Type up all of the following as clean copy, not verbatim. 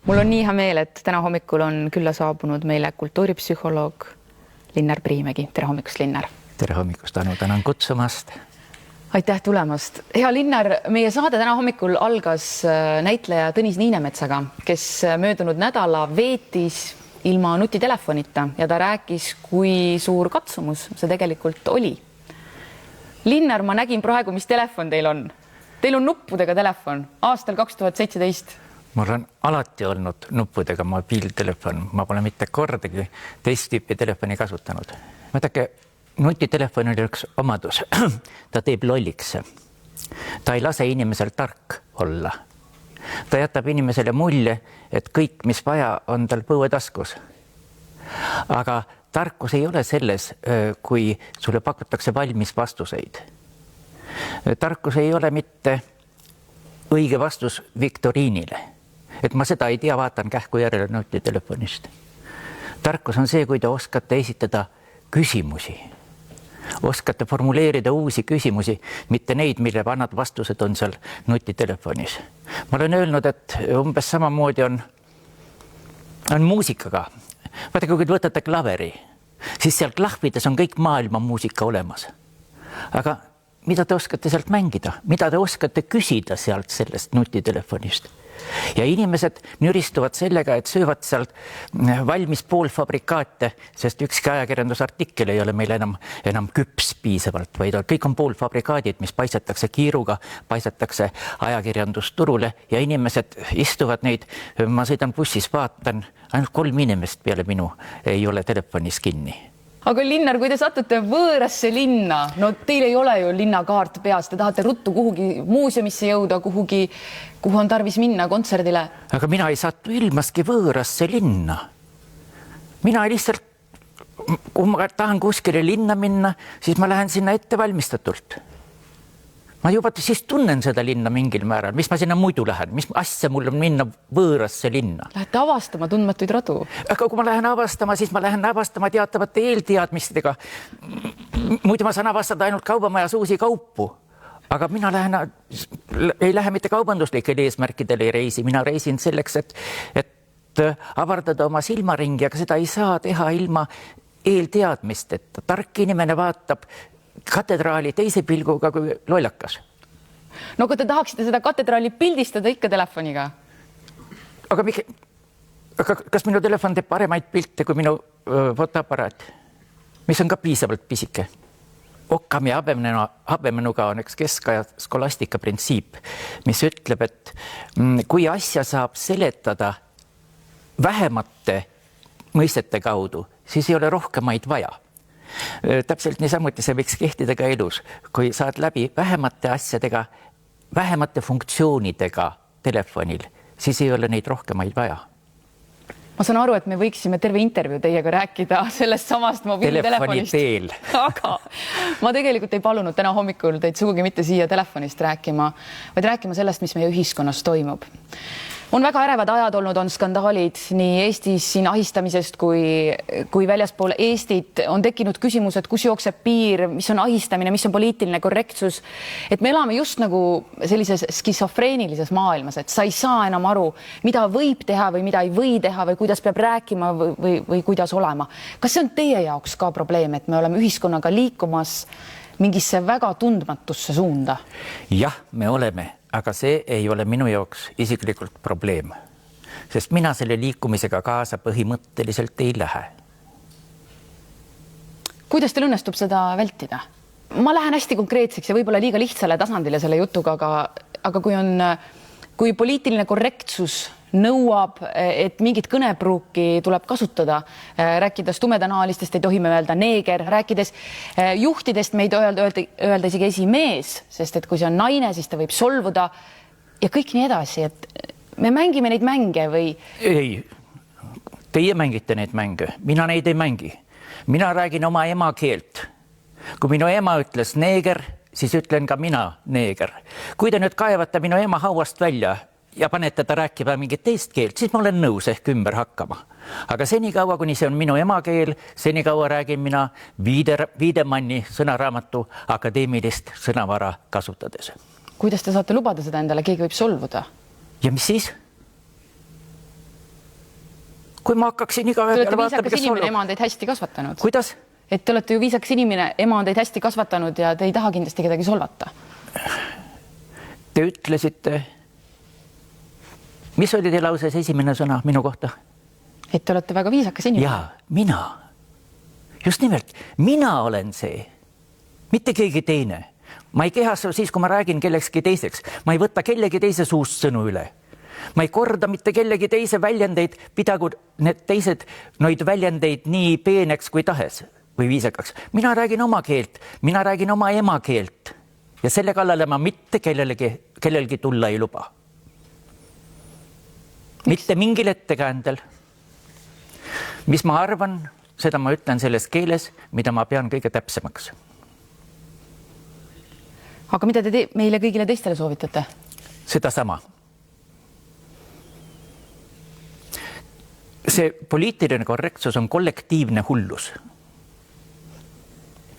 Mul on nii hea meel, et täna hommikul on külla saabunud meile kultuuripsühholoog Linnar Priimägi. Tere hommikust, Linnar! Tere hommikust, Anu, tänan kutsumast! Aitäh tulemast! Hea Linnar, meie saade täna hommikul algas näitleja Tõnis Niinemetsaga, kes möödunud nädala veetis ilma nutitelefonita ja ta rääkis, kui suur katsumus see tegelikult oli. Linnar, ma nägin praegu, mis telefon teil on. Teil on nuppudega telefon aastal 2017. Mul on alati olnud nuppudega mobiiltelefon. Ma pole mitte kordagi teist tüüpi telefoni kasutanud. Vaadake, nutitelefon oli üks omadus. Ta teeb lolliks. Ta ei lase inimesel tark olla. Ta jätab inimesele mulje, et kõik, mis vaja, on tal põuetaskus. Aga tarkus ei ole selles, kui sulle pakutakse valmis vastuseid. Tarkus ei ole mitte õige vastus viktoriinile. Et ma seda ei tea, vaatan kähku järele nutitelefonist. Tarkus on see, kui te oskate esitada küsimusi. Oskate formuleerida uusi küsimusi, mitte neid, mille vanad vastused on seal nutitelefonis. Ma olen öelnud, et umbes samamoodi on muusikaga. Vaadake, kui võtate klaveri, siis seal klahvides on kõik maailma muusika olemas. Aga mida te oskate sealt mängida? Mida te oskate küsida sealt sellest nutitelefonist? Ja inimesed nüristuvad sellega, et söövad sealt valmis poolfabrikaate, sest ükski ajakirjandusartikkel ei ole meil enam küps piisavalt, vaid kõik on poolfabrikaadid, mis paisatakse kiiruga, paisatakse ajakirjandusturule ja inimesed istuvad neid. Ma sõidan bussis, vaatan, ainult 3 inimest peale minu ei ole telefonis kinni. Aga Linnar, kui te satute võõrasse linna, no teil ei ole ju linnakaart peas, te tahate ruttu kuhugi muuseumisse jõuda, kuhu on tarvis minna kontserdile. Aga mina ei satu ilmaski võõrasse linna. Mina lihtsalt, kui ma tahan kuskile linna minna, siis ma lähen sinna ettevalmistatult. Ma juba siis tunnen seda linna mingil määral, mis ma sinna muidu lähen, mis asja mul on minna võõrasse linna. Lähete avastama tundmatuid radu. Aga kui ma lähen avastama, siis ma lähen avastama teatavate eelteadmistega. Muidu ma saan avastada ainult kaubamajas uusi kaupu. Aga mina ei lähe mitte kaubanduslikel eesmärkidel ei reisi. Mina reisin selleks, et avardada oma silmaringi, aga seda ei saa teha ilma eelteadmisteta. Tark inimene vaatab katedraali teise pilguga kui lollakas. No kui te tahaksite seda katedraali pildistada ikka telefoniga? Aga kas minu telefon teeb paremaid pilte kui minu fotoaparaat, mis on ka piisavalt pisike? Okkam ja habemenuga on üks keskaja skolastika printsiip, mis ütleb, et kui asja saab seletada vähemate mõistete kaudu, siis ei ole rohkemaid vaja. Täpselt niisamuti see võiks kehtida ka elus, kui saad läbi vähemate asjadega, vähemate funktsioonidega telefonil, siis ei ole neid rohkemaid vaja. Ma saan aru, et me võiksime terve intervjuu teiega rääkida sellest samast mobiiltelefonist. Telefoni teel. Aga ma tegelikult ei palunud täna hommikul teid sugugi mitte siia telefonist rääkima, vaid rääkima sellest, mis meie ühiskonnas toimub. On väga ärevad ajad olnud, on skandaalid nii Eestis siin ahistamisest kui väljaspool Eestit. On tekkinud küsimused, kus jookseb piir, mis on ahistamine, mis on poliitiline korrektsus. Et me elame just nagu sellises skisofreenilises maailmas, et sa ei saa enam aru, mida võib teha või mida ei või teha või kuidas peab rääkima või kuidas olema. Kas see on teie jaoks ka probleem, et me oleme ühiskonnaga liikumas mingisse väga tundmatusse suunda? Jah, me oleme. Aga see ei ole minu jaoks isiklikult probleem, sest mina selle liikumisega kaasa põhimõtteliselt ei lähe. Kuidas teil õnnestub seda vältida? Ma lähen hästi konkreetseks ja võib-olla liiga lihtsale tasandile selle jutuga, aga kui poliitiline korrektsus nõuab, et mingit kõnepruuki tuleb kasutada, rääkides tumedanaalistest ei tohi me öelda neeger, rääkides juhtidest me ei tohi öelda isegi esimees, sest et kui see on naine, siis ta võib solvuda ja kõik nii edasi, et me mängime neid mänge või? Ei, teie mängite neid mänge, mina neid ei mängi. Mina räägin oma ema keelt. Kui minu ema ütles neeger, siis ütlen ka mina neeger. Kui te nüüd kaevate minu ema hauast välja ja panete ta rääkima mingit teist keelt, siis ma olen nõus ehk ümber hakkama. Aga senikaua, kuni see on minu emakeel, senikaua räägin mina Wiedemanni sõnaraamatu akadeemilist sõnavara kasutades. Kuidas te saate lubada seda endale? Keegi võib solvuda. Ja mis siis? kui ma hakkaksin iga Te olete viisakas inimene, ema on teid hästi kasvatanud. Kuidas? Et te olete ju viisakas inimene, ema on teid hästi kasvatanud ja te ei taha kindlasti kedagi solvata. Te ütlesite, mis oli teie lauses esimene sõna minu kohta? Et te olete väga viisakas inimene. Jaa, mina. Just nimelt, mina olen see, mitte keegi teine. Ma ei kehastu siis, kui ma räägin kellekski teiseks. Ma ei võta kellegi teise suust sõnu üle. Ma ei korda mitte kellegi teise väljendeid, pidagu need teised noid väljendeid nii peeneks kui tahes või viisakaks. Mina räägin oma keelt, mina räägin oma ema keelt ja selle kallale ma mitte kellelgi tulla ei luba. Mitte mingil ettekäändel. Mis ma arvan, seda ma ütlen selles keeles, mida ma pean kõige täpsemaks. Aga mida te meile kõigile teistele soovitate? Seda sama. See poliitiline korrektsus on kollektiivne hullus.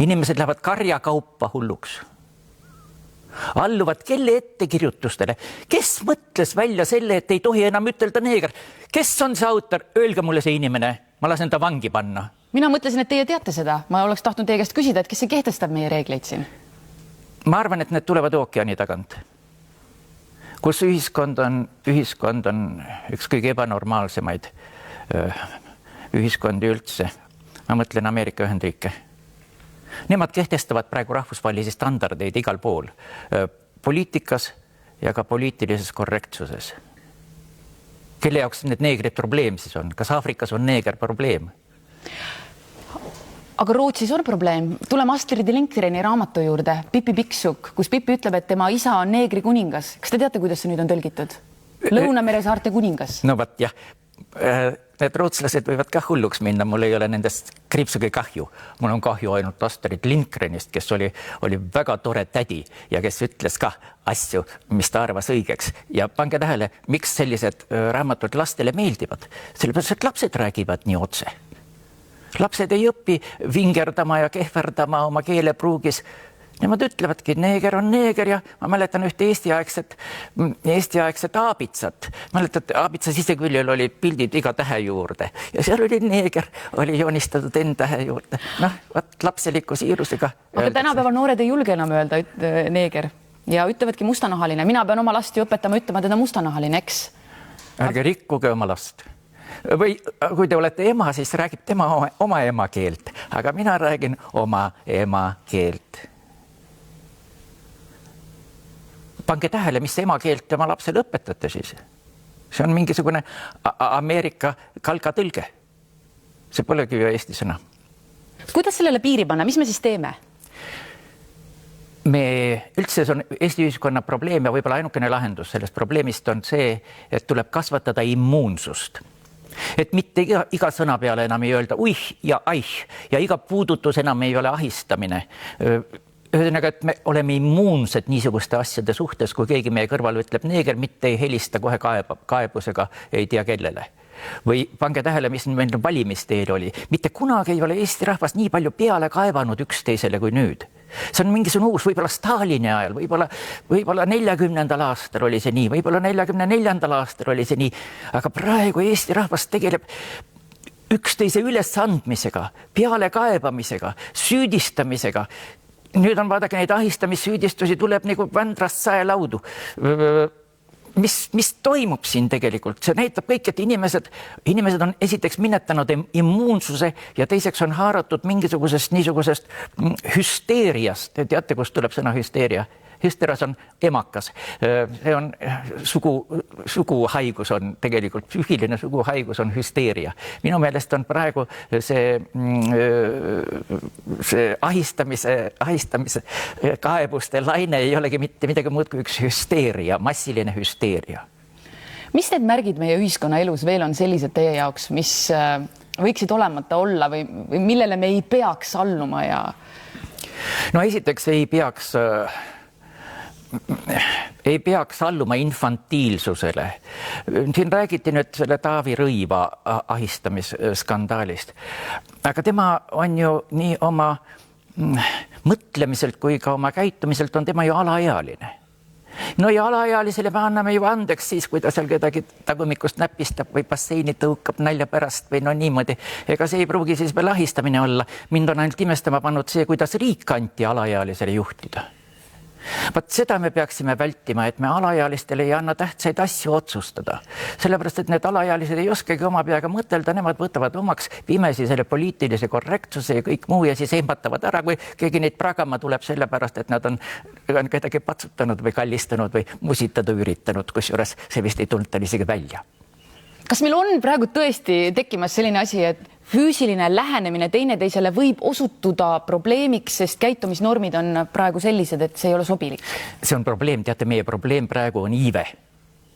Inimesed lähevad karjakaupa hulluks. Alluvad kelle ettekirjutustele. Kes mõtles välja selle, et ei tohi enam ütelda neeger? Kes on see autor? Öelge mulle see inimene. Ma lasen ta vangi panna. Mina mõtlesin, et teie teate seda. Ma oleks tahtnud teie käest küsida, et kes see kehtestab meie reegleid siin? Ma arvan, et need tulevad ookeani tagant. Kus ühiskond on üks kõige ebanormaalsemaid ühiskondi üldse. Ma mõtlen Ameerika Ühendriike. Nemad kehtestavad praegu rahvusvahelisi standardeid igal pool. Poliitikas ja ka poliitilises korrektsuses. Kelle jaoks need neegrid probleem siis on? Kas Aafrikas on neeger probleem? Aga Rootsis on probleem. Tuleme Astrid Lindgreni raamatu juurde, Pippi Pikksukk, kus Pippi ütleb, et tema isa on neegri kuningas. Kas te teate, kuidas see nüüd on tõlgitud? Lõunamere saarte kuningas. No vaat jah, need rootslased võivad ka hulluks minna. Mul ei ole nendest kriipsugi kahju. Mul on kahju ainult Astrid Lindgrenist, kes oli väga tore tädi ja kes ütles ka asju, mis ta arvas õigeks. Ja pange tähele, miks sellised raamatud lastele meeldivad. Sellepärast, et lapsed räägivad nii otse. Lapsed ei õpi vingerdama ja kehverdama oma keelepruugis. Nemad ütlevadki, et neeger on neeger ja ma mäletan ühte eestiaegset aabitsat. Mäletad, aabitsas iseküljel oli pildid iga tähe juurde ja seal oli neeger, oli joonistatud N-tähe juurde. Lapseliku siirusega. Aga tänapäeval noored ei julge enam öelda neeger ja ütlevadki mustanahaline. Mina pean oma lasti õpetama, ütlema teda mustanahaline, eks? Ärge rikkuge oma last. Või kui te olete ema, siis räägib tema oma ema keelt, aga mina räägin oma ema keelt. Pange tähele, mis ema keelt oma lapsele õpetate siis. See on mingisugune Ameerika kalgatõlge. See polegi ju eesti sõna. Kuidas sellele piiri panna? Mis me siis teeme? Üldse on Eesti ühiskonna probleem ja võib-olla ainukene lahendus sellest probleemist on see, et tuleb kasvatada immuunsust. Et mitte iga sõna peale enam ei öelda uih ja aih ja iga puudutus enam ei ole ahistamine. Ühesõnaga, et me oleme immuunsed niisuguste asjade suhtes, kui keegi meie kõrval ütleb neeger, mitte ei helista kohe kaebusega ei tea kellele. Või pange tähele, mis meil valimisteel oli. Mitte kunagi ei ole Eesti rahvas nii palju peale kaevanud üksteisele kui nüüd. See on mingisugune uus, võib-olla Stalini ajal, võib-olla 40. aastal oli see nii, võib-olla 44. aastal oli see nii, aga praegu Eesti rahvas tegeleb üksteise ülesandmisega, peale kaebamisega, süüdistamisega. Nüüd on vaadake neid ahistamissüüdistusi tuleb nagu Vändrast saelaudu. Mis toimub siin tegelikult? See näitab kõik, et inimesed on esiteks minetanud immuunsuse ja teiseks on haaratud mingisugusest niisugusest hüsteeriast. Te teate, kust tuleb sõna hüsteeria? Hüsteras on emakas. See on suguhaigus on tegelikult, psüühiline suguhaigus on hüsteeria. Minu meelest on praegu see ahistamise kaebuste laine ei olegi mitte midagi muud kui üks hüsteeria, massiline hüsteeria. Mis need märgid meie ühiskonna elus veel on sellised teie jaoks, mis võiksid olemata olla või millele me ei peaks alluma ja? No esiteks ei peaks alluma infantiilsusele. Siin räägiti nüüd selle Taavi Rõiva ahistamissskandaalist. Aga tema on ju nii oma mõtlemiselt kui ka oma käitumiselt on tema ju alaealine. no ja alaealisele me anname ju andeks siis, kui ta seal kedagi tagumikust näpistab või basseini tõukab nalja pärast või no niimoodi. Ega see ei pruugi siis veel ahistamine olla. Mind on ainult imestama pannud see, kuidas riik anti alaealisele juhtida. Vaat seda me peaksime vältima, et me alaealistele ei anna tähtsaid asju otsustada. Sellepärast, et need alaealised ei oskagi oma peaga mõtelda, nemad võtavad omaks pimesi selle poliitilise korrektsuse ja kõik muu ja siis ehmatavad ära, kui keegi neid pragama tuleb sellepärast, et nad on kedagi patsutanud või kallistanud või musitada üritanud, kusjuures see vist ei tulnud tal isegi välja. Kas meil on praegu tõesti tekkimas selline asi, et füüsiline lähenemine teineteisele võib osutuda probleemiks, sest käitumisnormid on praegu sellised, et see ei ole sobilik? See on probleem, teate, meie probleem praegu on iive.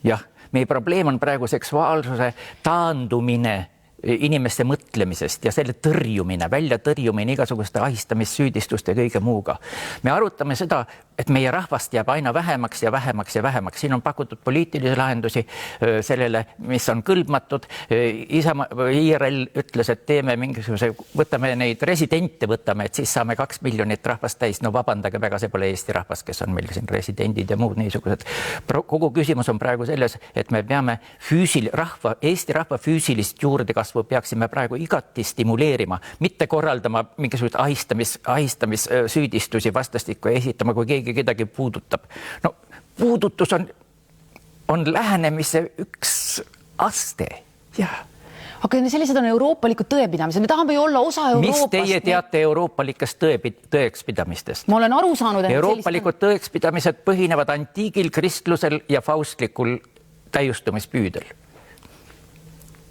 Jah, meie probleem on praegu seksuaalsuse taandumine inimeste mõtlemisest ja selle tõrjumine, välja tõrjumine igasuguste ahistamissüüdistuste ja kõige muuga. Me arutame seda, et meie rahvast jääb aina vähemaks ja vähemaks ja vähemaks. Siin on pakutud poliitilisi lahendusi sellele, mis on kõlbmatud. IRL ütles, et teeme mingisuguse, võtame neid residente, et siis saame 2 miljonit rahvast täis. No vabandage väga, see pole Eesti rahvas, kes on meil siin residendid ja muud niisugused. Kogu küsimus on praegu selles, et me peame Eesti rahva füüsilist juurdekasvu peaksime praegu igati stimuleerima, mitte korraldama mingisugust ahistamissüüdistusi vastastikku ja esitama, kui keegi kedagi puudutab. No puudutus on lähenemise üks aste. Jah. Aga sellised on euroopalikud tõepidamised. Me tahame ju olla osa Euroopast. Mis teie teate euroopalikest tõekspidamistest? Ma olen aru saanud, et euroopalikud tõekspidamised põhinevad antiigil, kristlusel ja faustlikul täiustumispüüdel.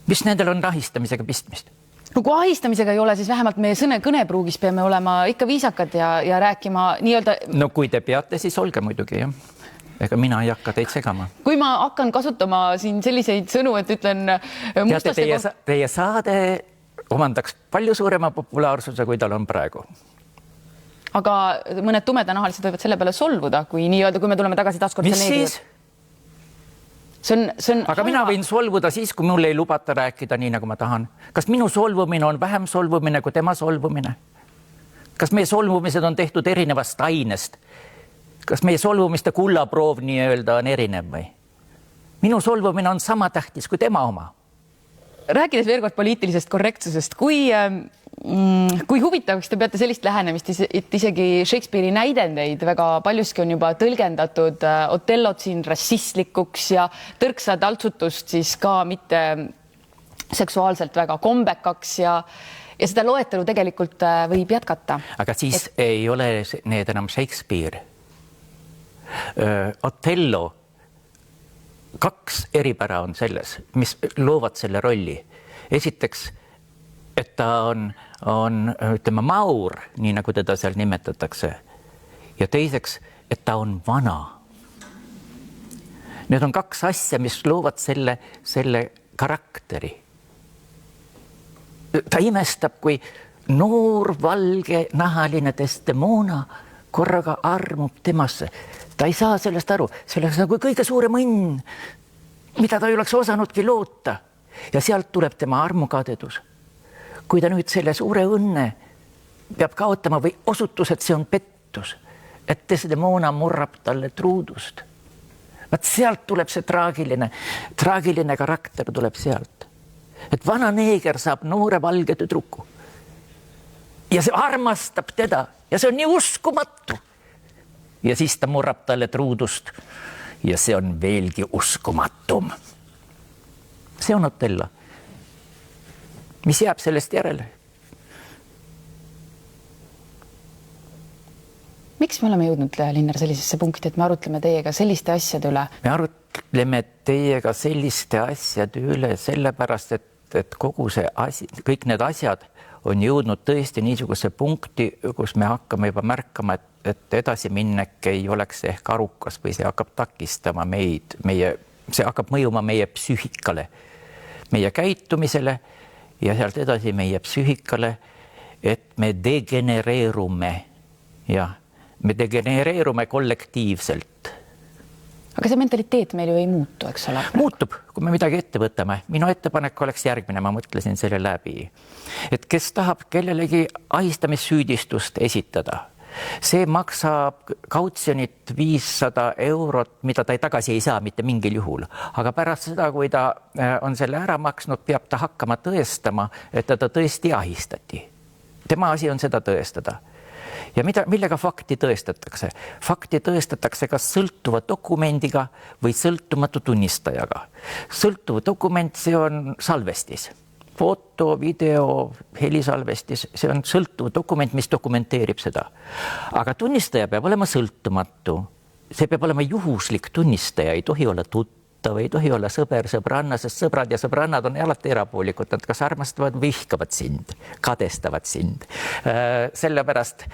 Mis nendel on ahistamisega pistmist? No kui ahistamisega ei ole, siis vähemalt meie kõnepruugis peame olema ikka viisakad ja rääkima nii-öelda... No kui te peate, siis olge muidugi, jah. Ega mina ei hakka teid segama. Kui ma hakkan kasutama siin selliseid sõnu, et ütlen... Teate, teie saade omandaks palju suurema populaarsuse, kui tal on praegu. Aga mõned tumedanahalised võivad selle peale solvuda, kui nii-öelda, kui me tuleme tagasi taaskord... Mis siis? Aga mina võin solvuda siis, kui mul ei lubata rääkida nii, nagu ma tahan. Kas minu solvumine on vähem solvumine kui tema solvumine? Kas meie solvumised on tehtud erinevast ainest? Kas meie solvumiste kullaproov nii-öelda on erinev või? Minu solvumine on sama tähtis kui tema oma. Rääkides veel kord poliitilisest korrektsusest, kui huvitavaks te peate sellist lähenemist, et isegi Shakespeare'i näidendeid väga paljuski on juba tõlgendatud Otellot siin rassistlikuks ja tõrksa taltsutust siis ka mitte seksuaalselt väga kombekaks ja seda loetelu tegelikult võib jätkata. Aga siis ei ole need enam Shakespeare. Otello 2 eripära on selles, mis loovad selle rolli. Esiteks, et ta on ütleme, maur, nii nagu teda seal nimetatakse. Ja teiseks, et ta on vana. Need on 2 asja, mis loovad selle karakteri. Ta imestab, kui noor, valge, nahaline Desdemona korraga armub temasse. Ta ei saa sellest aru. Sellest nagu kõige suurem õnn, mida ta ei oleks osanudki loota. Ja sealt tuleb tema armukadedus. Kui ta nüüd selle suure õnne peab kaotama või osutus, et see on pettus, et Desdemona murrab talle truudust. Vaat sealt tuleb see traagiline karakter tuleb sealt. Et vana neeger saab noore valge tüdruku. Ja see armastab teda ja see on nii uskumatu. Ja siis ta murrab talle truudust ja see on veelgi uskumatum. See on Otello. Mis jääb sellest järele? Miks me oleme jõudnud, Linnar, sellisesse punkti, et me arutleme teiega selliste asjade üle? Me arutleme teiega selliste asjade üle sellepärast, et kogu see asi, kõik need asjad on jõudnud tõesti niisuguse punkti, kus me hakkame juba märkama, et edasiminnek ei oleks ehk arukas või see hakkab takistama meid, see hakkab mõjuma meie psüühikale, meie käitumisele ja sealt edasi meie psüühikale, et me degenereerume ja me degenereerume kollektiivselt. Aga see mentaliteet meil ju ei muutu, eks ole? Muutub, kui me midagi ette võtame. Minu ettepanek oleks järgmine, ma mõtlesin selle läbi. Et kes tahab kellelegi ahistamissüüdistust esitada, see maksab kautsjonit 500 eurot, mida ta tagasi ei saa mitte mingil juhul. Aga pärast seda, kui ta on selle ära maksnud, peab ta hakkama tõestama, et ta tõesti ahistati. Tema asi on seda tõestada. Ja millega fakti tõestatakse? Fakti tõestatakse kas sõltuva dokumendiga või sõltumatu tunnistajaga. Sõltuv dokument, see on salvestis. Foto, video, helisalvestis, see on sõltuv dokument, mis dokumenteerib seda. Aga tunnistaja peab olema sõltumatu. See peab olema juhuslik tunnistaja, ei tohi olla tuttav, ei tohi olla sõber, sõbranna, sest sõbrad ja sõbrannad on alati erapoolikud. Nad kas armastavad, vihkavad sind, kadestavad sind. Sellepärast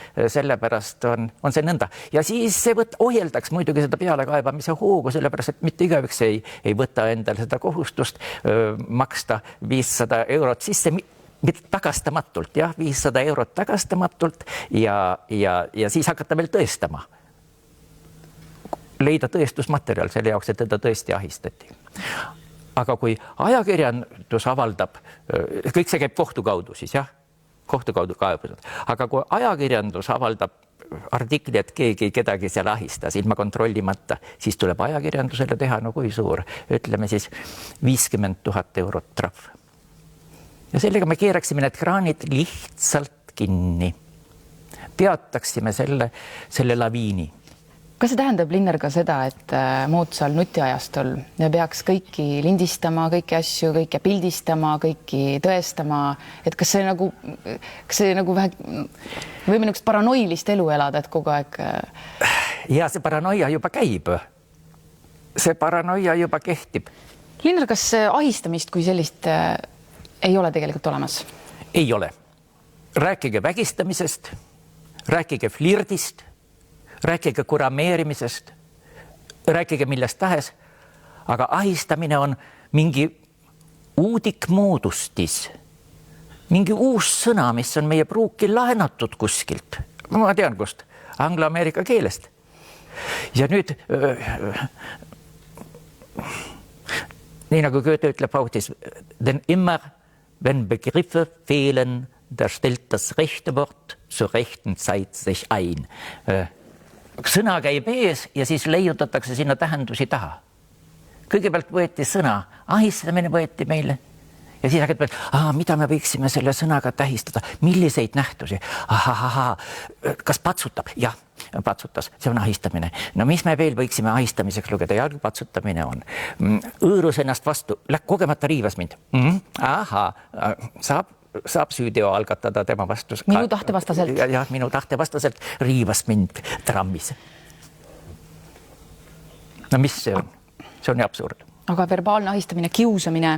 on see nõnda. Ja siis see ohjeldaks muidugi seda pealekaebamise hoogu, sellepärast, et mitte igaüks ei võta endal seda kohustust maksta 500 eurot sisse, tagastamatult, jah, 500 eurot tagastamatult ja siis hakata veel tõestama. Leida tõestusmaterjal selle jaoks, et teda tõesti ahistati. Aga kui ajakirjandus avaldab, kõik see käib kohtu kaudu siis, jah, kohtu kaudu kaebused. Aga kui ajakirjandus avaldab artikli, et keegi kedagi seal ahistas ilma kontrollimata, siis tuleb ajakirjandusele teha, no kui suur, ütleme siis 50 000 eurot trahv. Ja sellega me keeraksime need kraanid lihtsalt kinni. Peataksime selle laviini. Kas see tähendab, Linnar, ka seda, et moodsal nutiajastul ja peaks kõiki lindistama, kõiki asju, kõike pildistama, kõiki tõestama, et kas see nagu vähe võime niisugust paranoilist elu elada, et kogu aeg? Ja see paranoia juba käib. See paranoia juba kehtib. Linnar, kas ahistamist kui sellist ei ole tegelikult olemas? Ei ole. Rääkige vägistamisest, rääkige flirdist, rääkige kurameerimisest, rääkige millest tahes, aga ahistamine on mingi uudikmoodustis, mingi uus sõna, mis on meie pruuki laenatud kuskilt. Ma tean kust, anglo-ameerika keelest. Ja nüüd, nii nagu Goethe ütleb autis, denn immer, wenn Begriffe fehlen, da stellt das rechte Wort zur rechten Zeit sich ein. Sõna käib ees ja siis leiutatakse sinna tähendusi taha. Kõigepealt võeti sõna, ahistamine võeti meile ja siis hakati, mida me võiksime selle sõnaga tähistada, milliseid nähtusi. Kas patsutab? Jah, patsutas, see on ahistamine. No mis me veel võiksime ahistamiseks lugeda? Ja patsutamine on. Õõrus ennast vastu, kogemata riivas mind. Saab süüdeo algatada tema vastu. Minu tahte vastaselt. Ja minu tahte vastaselt riivas mind trammis. No mis see on? See on absurd. Aga verbaalne ahistamine, kiusamine?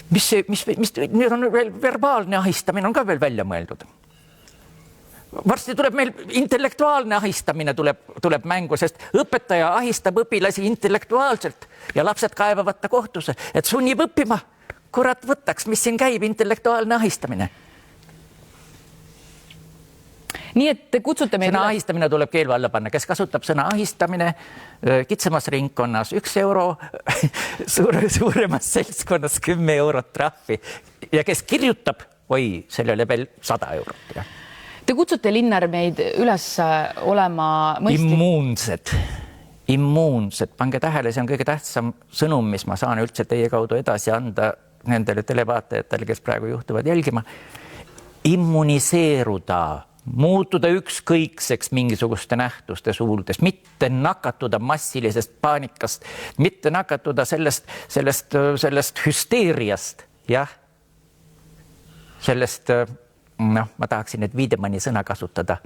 Nüüd on veel verbaalne ahistamine on ka veel välja mõeldud. Varsti tuleb meil intellektuaalne ahistamine tuleb mängu, sest õpetaja ahistab õpilasi intellektuaalselt ja lapsed kaevavad ta kohtusse, et sunnib õppima. Kurat võtaks, mis siin käib, intellektuaalne ahistamine. Nii et te kutsute meid... Sõna ahistamine tuleb keelu alla panna. Kes kasutab sõna ahistamine kitsamas ringkonnas 1 euro, suuremas seltskonnas 10 eurot trahvi ja kes kirjutab, sellele veel 100 eurot. Ja. Te kutsute, Linnar, meid üles olema immuunsed. Pange tähele, see on kõige tähtsam sõnum, mis ma saan üldse teie kaudu edasi anda nendele televaatajatele, kes praegu juhtuvad jälgima. Immuniseeruda, muutuda ükskõikseks mingisuguste nähtuste suuldes, mitte nakatuda massilisest paanikast, mitte nakatuda sellest hüsteeriast, jah. Sellest, ma tahaksin nüüd Wiedemanni sõna kasutada,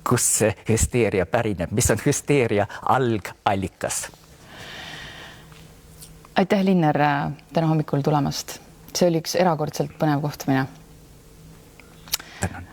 kus see hüsteeria pärineb, mis on hüsteeria algallikas. Aitäh, Linnar, täna hommikul tulemast. See oli üks erakordselt põnev kohtumine. Tänan.